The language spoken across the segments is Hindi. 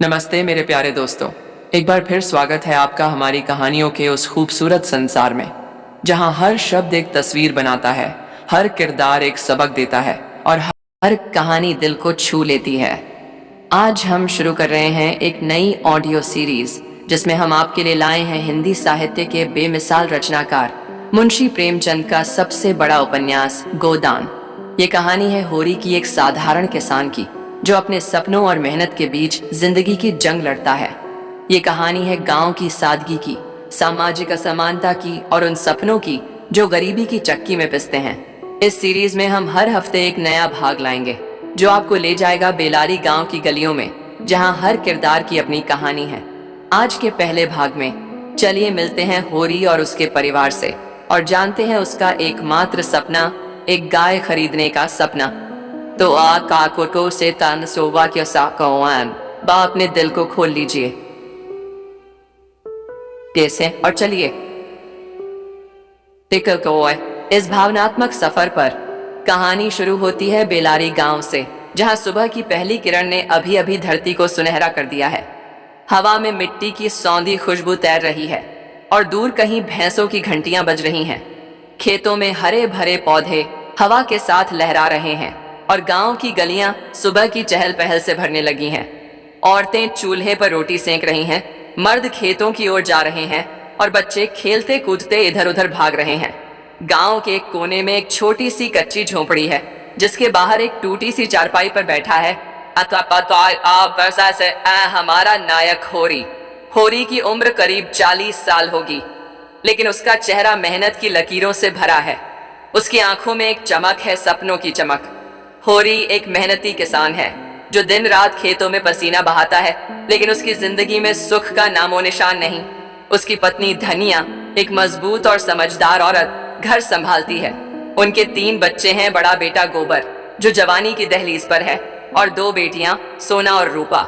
नमस्ते मेरे प्यारे दोस्तों। एक बार फिर स्वागत है आपका हमारी कहानियों के उस खूबसूरत संसार में, जहां हर शब्द एक तस्वीर बनाता है, हर किरदार एक सबक देता है और हर कहानी दिल को छू लेती है। आज हम शुरू कर रहे हैं एक नई ऑडियो सीरीज, जिसमें हम आपके लिए लाए हैं हिंदी साहित्य के बेमिसाल रचनाकार मुंशी प्रेमचंद का सबसे बड़ा उपन्यास गोदान। ये कहानी है होरी की, एक साधारण किसान की, जो अपने सपनों और मेहनत के बीच जिंदगी की जंग लड़ता है। ये कहानी है गांव की सादगी की, सामाजिक असमानता की और उन सपनों की जो गरीबी की चक्की में पिसते हैं। इस सीरीज में हम हर हफ्ते एक नया भाग लाएंगे, जो आपको ले जाएगा बेलारी गांव की गलियों में, जहां हर किरदार की अपनी कहानी है। आज के पहले भाग में चलिए मिलते हैं होरी और उसके परिवार से और जानते हैं उसका एकमात्र सपना, एक गाय खरीदने का सपना। तो आ काको से तन सोवा के साकवान बा अपने दिल को खोल लीजिए कैसे और चलिए इस भावनात्मक सफर पर कहानी शुरू होती है बेलारी गांव से, जहां सुबह की पहली किरण ने अभी अभी धरती को सुनहरा कर दिया है। हवा में मिट्टी की सौंधी खुशबू तैर रही है और दूर कहीं भैंसों की घंटियां बज रही हैं। खेतों में हरे भरे पौधे हवा के साथ लहरा रहे हैं और गांव की गलियां सुबह की चहल पहल से भरने लगी हैं। औरतें चूल्हे पर रोटी सेंक रही हैं, मर्द खेतों की ओर जा रहे हैं और बच्चे खेलते कूदते इधर उधर भाग रहे हैं। गांव के एक कोने में एक छोटी सी कच्ची झोपड़ी है, जिसके बाहर एक टूटी सी चारपाई पर बैठा है हमारा नायक होरी। होरी की उम्र करीब 40 साल होगी, लेकिन उसका चेहरा मेहनत की लकीरों से भरा है। उसकी आंखों में एक चमक है, सपनों की चमक। होरी एक मेहनती किसान है जो दिन रात खेतों में पसीना बहाता है, लेकिन उसकी जिंदगी में सुख का नामो निशान नहीं। उसकी पत्नी धनिया एक मजबूत और समझदार औरत घर संभालती है। उनके 3 बच्चे हैं, बड़ा बेटा गोबर जो जवानी की दहलीज पर है और 2 बेटियां सोना और रूपा।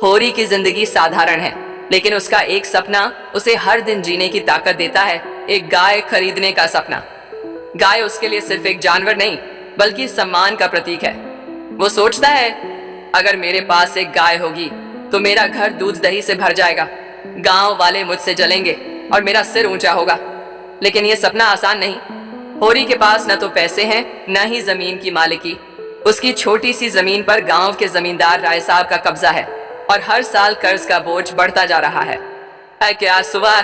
होरी की जिंदगी साधारण है, लेकिन उसका एक सपना उसे हर दिन जीने की ताकत देता है, एक गाय खरीदने का सपना। गाय उसके लिए सिर्फ एक जानवर नहीं, बल्कि सम्मान का प्रतीक है। वो सोचता है, अगर मेरे पास एक गाय होगी तो मेरा घर दूध दही से भर जाएगा, गांव वाले मुझसे जलेंगे और मेरा सिर ऊंचा होगा। लेकिन यह सपना आसान नहीं। होरी के पास न तो पैसे हैं, न ही जमीन की मालिकी। उसकी छोटी सी जमीन पर गांव के जमींदार राय साहब का कब्जा है और हर साल कर्ज का बोझ बढ़ता जा रहा है। क्या सुबह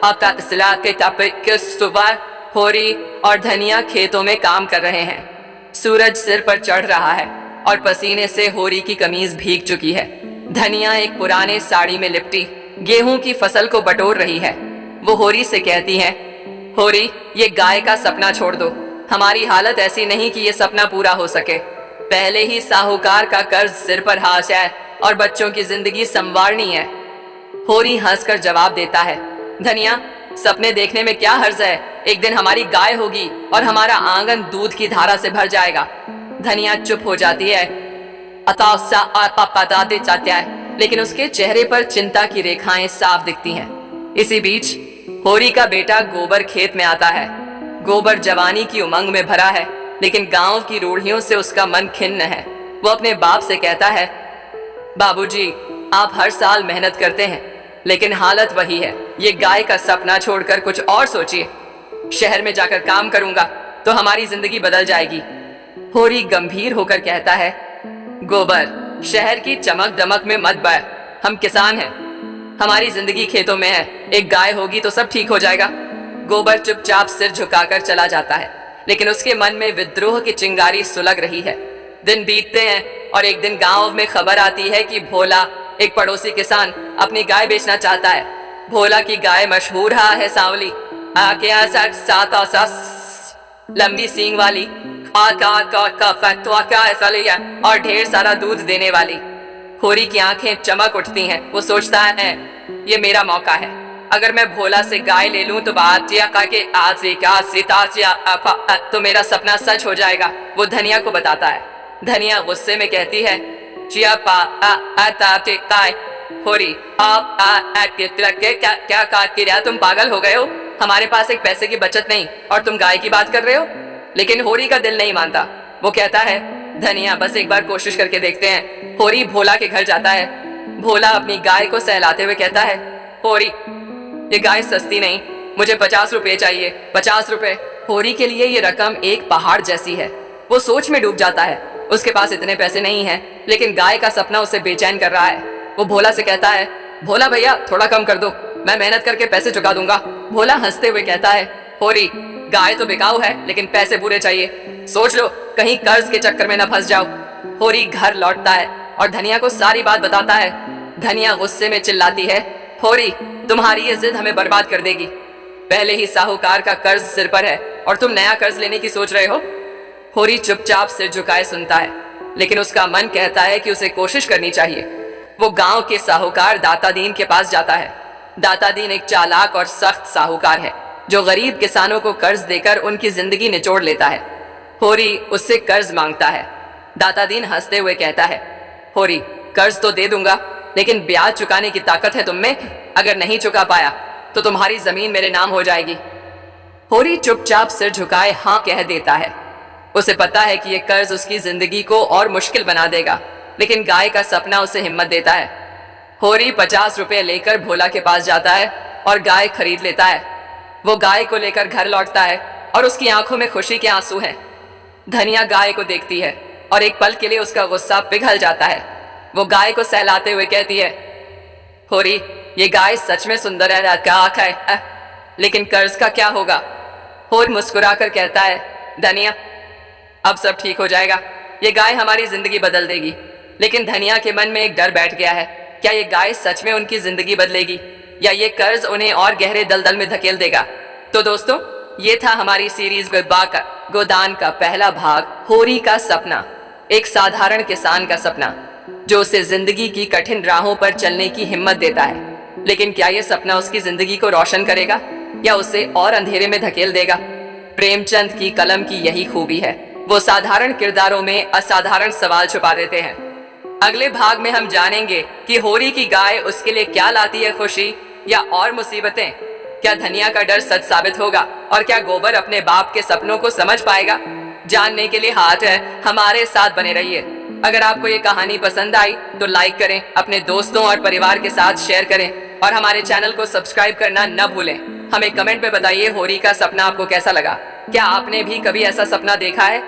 आपका इस्लाह के सुबह होरी और धनिया खेतों में काम कर रहे हैं। सूरज सिर पर चढ़ रहा है और पसीने से होरी की कमीज भीग चुकी है। धनिया एक पुराने साड़ी में लिपटी गेहूं की फसल को बटोर रही है। वो होरी से कहती है, होरी, ये गाय का सपना छोड़ दो। हमारी हालत ऐसी नहीं कि ये सपना पूरा हो सके। पहले ही साहूकार का कर्ज सिर पर हाथ है और बच्चों की जिंदगी संवारनी है। होरी हंसकर जवाब देता है, धनिया, सपने देखने में क्या हर्ज है। एक दिन हमारी गाय होगी और हमारा आंगन दूध की धारा से भर जाएगा। धनिया चुप हो जाती है, बताते चाहता है, लेकिन उसके चेहरे पर चिंता की रेखाएं साफ दिखती हैं। इसी बीच होरी का बेटा गोबर खेत में आता है। गोबर जवानी की उमंग में भरा है, लेकिन गांव की रूढ़ियों से उसका मन खिन्न है। वो अपने बाप से कहता है, बाबूजी, आप हर साल मेहनत करते हैं, लेकिन हालत वही है। ये गाय का सपना छोड़कर कुछ और सोचिए। शहर में जाकर काम करूंगा तो हमारी जिंदगी बदल जाएगी। होरी गंभीर होकर कहता है, गोबर, शहर की चमक दमक में मत बह। हम किसान हैं, हमारी जिंदगी खेतों में है। एक गाय होगी तो सब ठीक हो जाएगा। गोबर चुपचाप सिर झुकाकर चला जाता है, लेकिन उसके मन में विद्रोह की चिंगारी सुलग रही है। दिन बीतते हैं और एक दिन गांव में खबर आती है कि भोला, एक पड़ोसी किसान, अपनी गाय बेचना चाहता है। भोला की गाय मशहूर है सांवली, लंबी सींग वाली, और ढेर सारा दूध देने वाली। होरी की आंखें चमक उठती हैं। वो सोचता है, ये मेरा मौका है। अगर मैं भोला से गाय ले लूं तो मेरा सपना सच हो जाएगा। वो धनिया को बताता है। धनिया गुस्से में कहती है, होरी, आप क्या तुम पागल हो गए हो? हमारे पास एक पैसे की बचत नहीं और तुम गाय की बात कर रहे हो। लेकिन होरी का दिल नहीं मानता। वो कहता है, धनिया, बस एक बार कोशिश करके देखते हैं। होरी भोला के घर जाता है। भोला अपनी गाय को सहलाते हुए कहता है, होरी, ये गाय सस्ती नहीं, मुझे 50 रुपए चाहिए, 50 रुपए। होरी के लिए ये रकम एक पहाड़ जैसी है। वो सोच में डूब जाता है। उसके पास इतने पैसे नहीं हैं, लेकिन गाय का सपना उसे बेचैन कर रहा है। वो भोला से कहता है, भोला भैया थोड़ा कम कर दो, मैं मेहनत करके पैसे चुका दूंगा। भोला हंसते हुए कहता है, होरी, गाय तो बिकाऊ है, लेकिन पैसे पूरे चाहिए। सोच लो कहीं कर्ज के चक्कर में न फंस जाओ। होरी घर लौटता है और धनिया को सारी बात बताता है। धनिया गुस्से में चिल्लाती है, होरी, तुम्हारी ये जिद हमें बर्बाद कर देगी। पहले ही साहूकार का कर्ज सिर पर है और तुम नया कर्ज लेने की सोच रहे हो। होरी चुपचाप सिर झुकाए सुनता है, लेकिन उसका मन कहता है कि उसे कोशिश करनी चाहिए। वो गांव के साहूकार दाता दीन के पास जाता है। दाता दीन एक चालाक और सख्त साहूकार है जो गरीब किसानों को कर्ज देकर उनकी जिंदगी निचोड़ लेता है। होरी उससे कर्ज मांगता है। दाता दीन हंसते हुए कहता है, होरी, कर्ज तो दे दूंगा, लेकिन ब्याज चुकाने की ताकत है तुम में। अगर नहीं चुका पाया तो तुम्हारी जमीन मेरे नाम हो जाएगी। होरी चुपचाप सिर झुकाए हाँ कह देता है। उसे पता है कि यह कर्ज उसकी जिंदगी को और मुश्किल बना देगा, लेकिन गाय का सपना उसे हिम्मत देता है। होरी 50 रुपए लेकर भोला के पास जाता है और गाय खरीद लेता है। वो गाय को लेकर घर लौटता है और उसकी आंखों में खुशी के आंसू हैं। धनिया गाय को देखती है और एक पल के लिए उसका गुस्सा पिघल जाता है। वो गाय को सहलाते हुए कहती है, होरी, ये गाय सच में सुंदर है, रात का आँख है, लेकिन कर्ज का क्या होगा। होरी मुस्कुराकर कहता है, धनिया, अब सब ठीक हो जाएगा, ये गाय हमारी जिंदगी बदल देगी। लेकिन धनिया के मन में एक डर बैठ गया है, क्या ये गाय सच में उनकी जिंदगी बदलेगी या ये कर्ज उन्हें और गहरे दलदल में धकेल देगा। तो दोस्तों, ये था हमारी सीरीज गोदान का पहला भाग, होरी का सपना। एक साधारण किसान का सपना जो उसे जिंदगी की कठिन राहों पर चलने की हिम्मत देता है। लेकिन क्या यह सपना उसकी जिंदगी को रोशन करेगा या उसे और अंधेरे में धकेल देगा। प्रेमचंद की कलम की यही खूबी है, वो साधारण किरदारों में असाधारण सवाल छुपा देते हैं। अगले भाग में हम जानेंगे कि होरी की गाय उसके लिए क्या लाती है, खुशी या और मुसीबतें। क्या धनिया का डर सच साबित होगा और क्या गोबर अपने बाप के सपनों को समझ पाएगा। जानने के लिए हाथ है, हमारे साथ बने रहिए। अगर आपको ये कहानी पसंद आई तो लाइक करें, अपने दोस्तों और परिवार के साथ शेयर करें और हमारे चैनल को सब्सक्राइब करना न भूलें। हमें कमेंट में बताइए होरी का सपना आपको कैसा लगा। क्या आपने भी कभी ऐसा सपना देखा है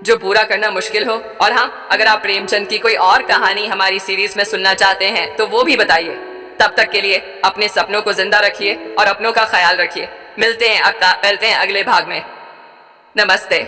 जो पूरा करना मुश्किल हो। और हाँ, अगर आप प्रेमचंद की कोई और कहानी हमारी सीरीज में सुनना चाहते हैं तो वो भी बताइए। तब तक के लिए अपने सपनों को जिंदा रखिए और अपनों का ख्याल रखिए। मिलते हैं अगले भाग में। नमस्ते।